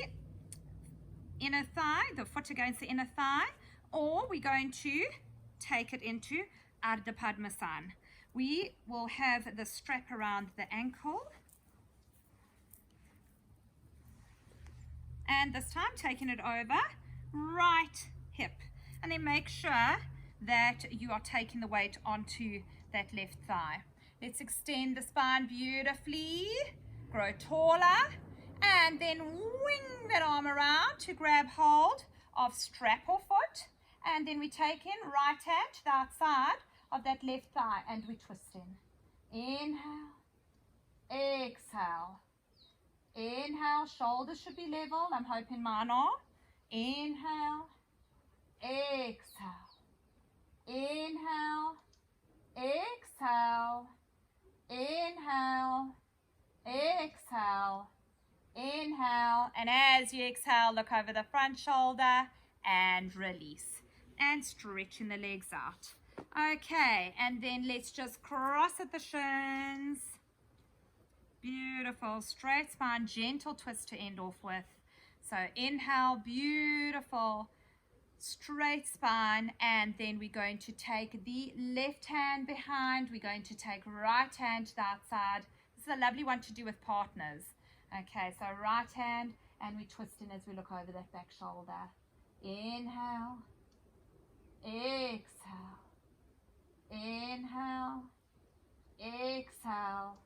inner thigh, the foot against the inner thigh, or we're going to take it into Ardha Padmasana. We will have the strap around the ankle. And this time taking it over right hip. And then make sure that you are taking the weight onto that left thigh. Let's extend the spine beautifully. Grow taller. And then wing that arm around to grab hold of strap or foot. And then we take in right hand to the outside of that left thigh and we twist in. Inhale. Exhale. Inhale, shoulders should be level. I'm hoping mine are. Inhale, exhale. Inhale, exhale. Inhale, exhale. Inhale, and as you exhale, look over the front shoulder and release. And stretching the legs out. Okay, and then let's just cross at the shins. Beautiful, straight spine, gentle twist to end off with. So inhale, beautiful, straight spine, and then we're going to take the left hand behind. We're going to take right hand to the outside. This is a lovely one to do with partners. Okay, so right hand, and we twist in as we look over that back shoulder. Inhale, exhale, inhale, exhale.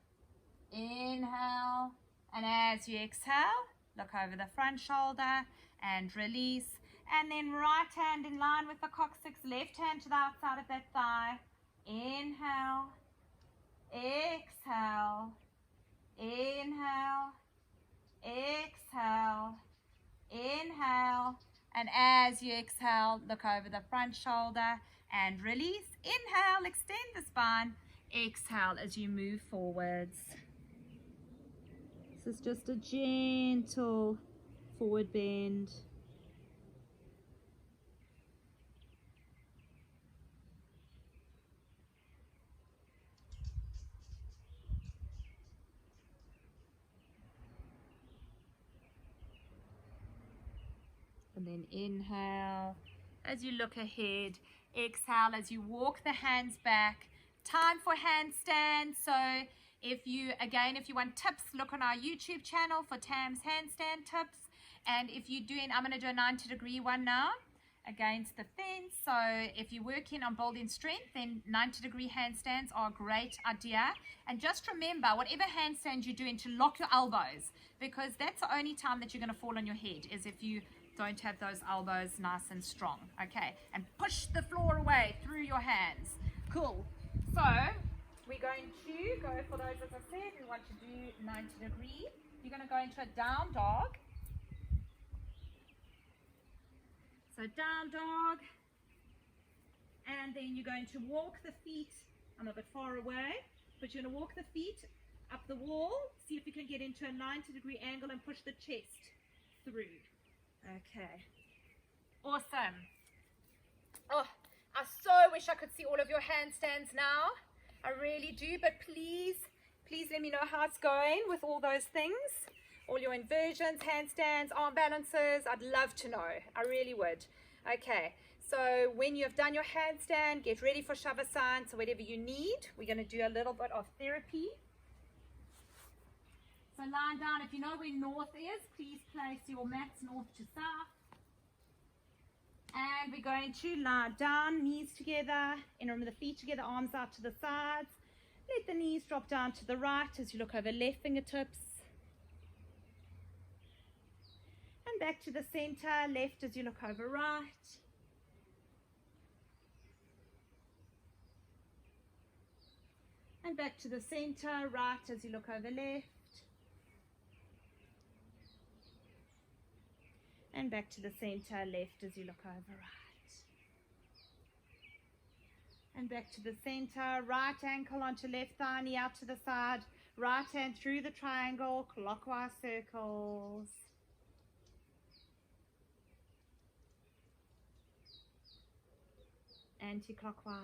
Inhale, and as you exhale, look over the front shoulder and release. And then right hand in line with the coccyx, left hand to the outside of that thigh. Inhale, exhale, inhale, exhale, inhale. And as you exhale, look over the front shoulder and release. Inhale, extend the spine. Exhale as you move forwards. This is just a gentle forward bend. And then inhale as you look ahead. Exhale as you walk the hands back. Time for handstands. So if you want tips, look on our YouTube channel for Tam's handstand tips. And if you're doing, I'm going to do a 90-degree one now against the fence. So if you're working on building strength, then 90-degree handstands are a great idea. And just remember, whatever handstand you're doing, to lock your elbows, because that's the only time that you're going to fall on your head, is if you don't have those elbows nice and strong. Okay, and push the floor away through your hands. Cool. So we're going to go for those, as I said, we want to do 90 degree. You're going to go into a down dog. So down dog. And then you're going to walk the feet. I'm a bit far away, but you're going to walk the feet up the wall. See if you can get into a 90-degree angle and push the chest through. Okay. Awesome. Oh, I so wish I could see all of your handstands now. I really do, but please let me know how it's going with all those things. All your inversions, handstands, arm balances. I'd love to know. I really would. Okay, so when you have done your handstand, get ready for Shavasana. So whatever you need, we're going to do a little bit of therapy. So lying down, if you know where north is, please place your mats north to south. And we're going to lie down, knees together, inner arm of the feet together, arms out to the sides. Let the knees drop down to the right as you look over left fingertips. And back to the center, left as you look over right. And back to the center, right as you look over left. And back to the center, left as you look over right. And back to the center. Right ankle onto left thigh, knee out to the side. Right hand through the triangle, clockwise circles. Anti-clockwise.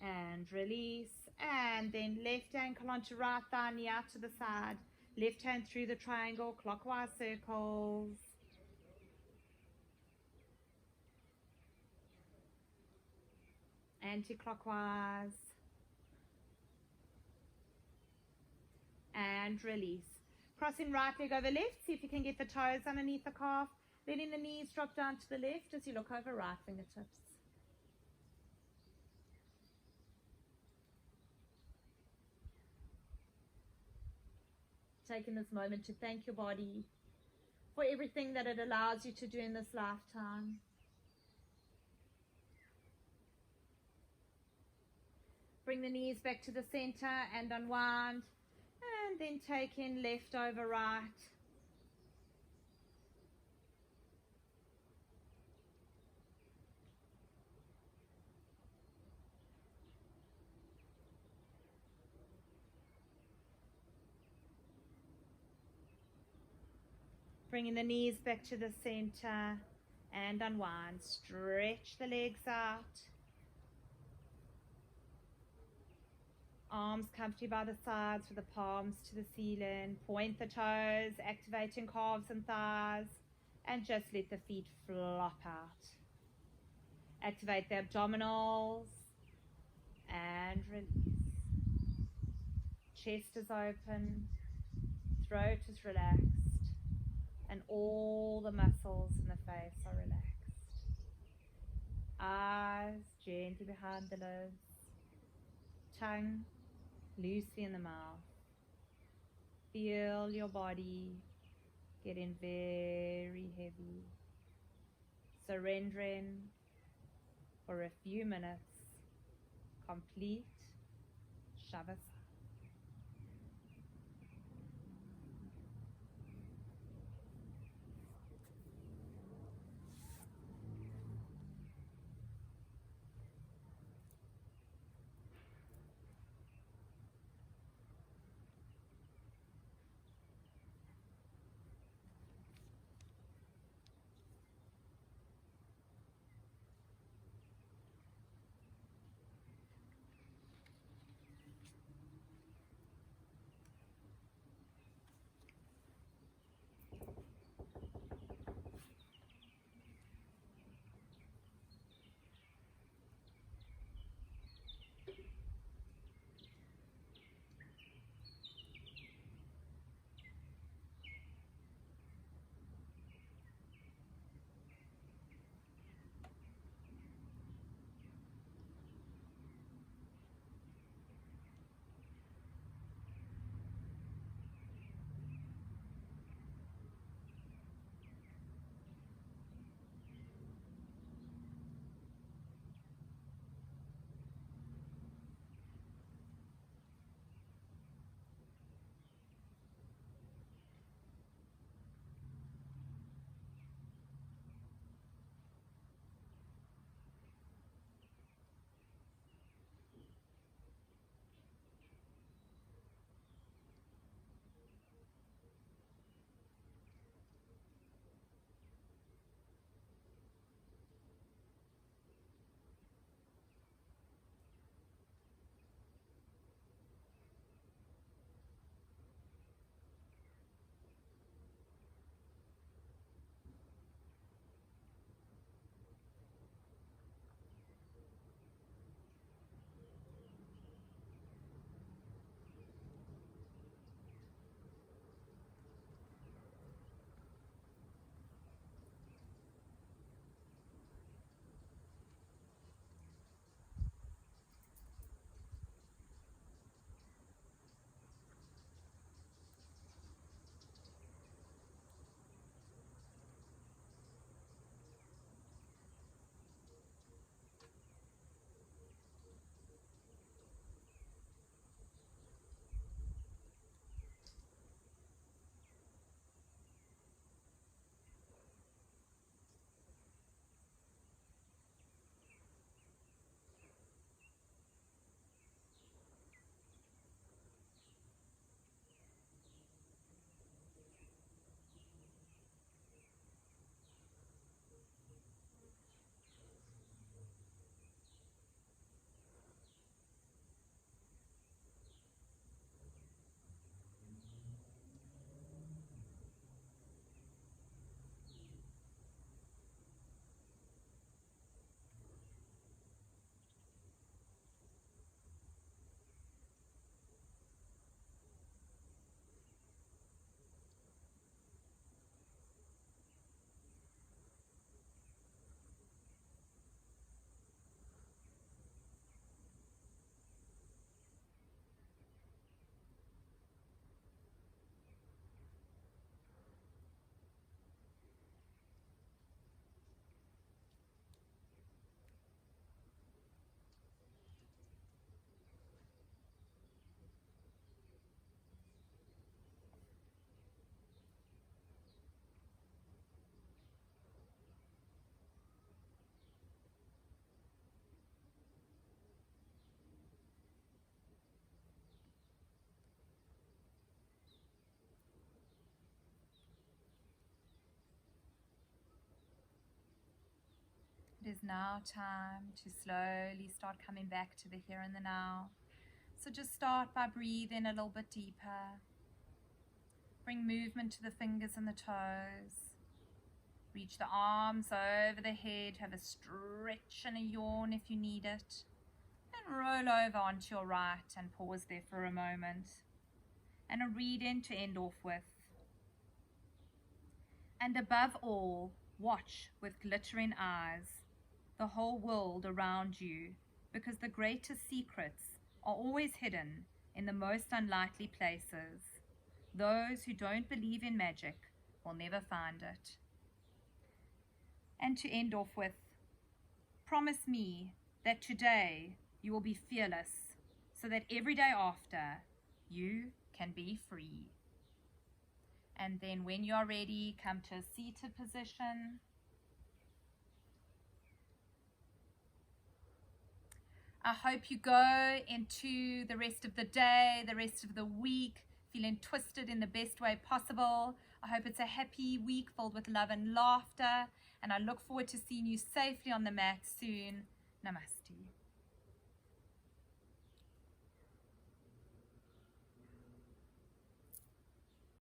And release. And then left ankle onto right thigh, knee out to the side. Left hand through the triangle, clockwise circles. Anti-clockwise. And release. Crossing right leg over left. See if you can get the toes underneath the calf. Letting the knees drop down to the left as you look over right fingertips. Taking this moment to thank your body for everything that it allows you to do in this lifetime. Bring the knees back to the center and unwind. And then take in left over right. Bringing the knees back to the center and unwind. Stretch the legs out. Arms comfy by the sides with the palms to the ceiling. Point the toes, activating calves and thighs. And just let the feet flop out. Activate the abdominals. And release. Chest is open. Throat is relaxed. And all the muscles in the face are relaxed. Eyes gently behind the lids. Tongue loosely in the mouth. Feel your body getting very heavy. Surrendering for a few minutes. Complete Shavasana. is now time to slowly start coming back to the here and the now. So just start by breathing a little bit deeper. Bring movement to the fingers and the toes. Reach the arms over the head. Have a stretch and a yawn if you need it. And roll over onto your right and pause there for a moment. And a read in to end off with. And above all, watch with glittering eyes the whole world around you, because the greatest secrets are always hidden in the most unlikely places. Those who don't believe in magic will never find it. And to end off with, promise me that today you will be fearless, so that every day after you can be free. And then when you are ready, come to a seated position. I hope you go into the rest of the day, the rest of the week, feeling twisted in the best way possible. I hope it's a happy week filled with love and laughter. And I look forward to seeing you safely on the mat soon. Namaste.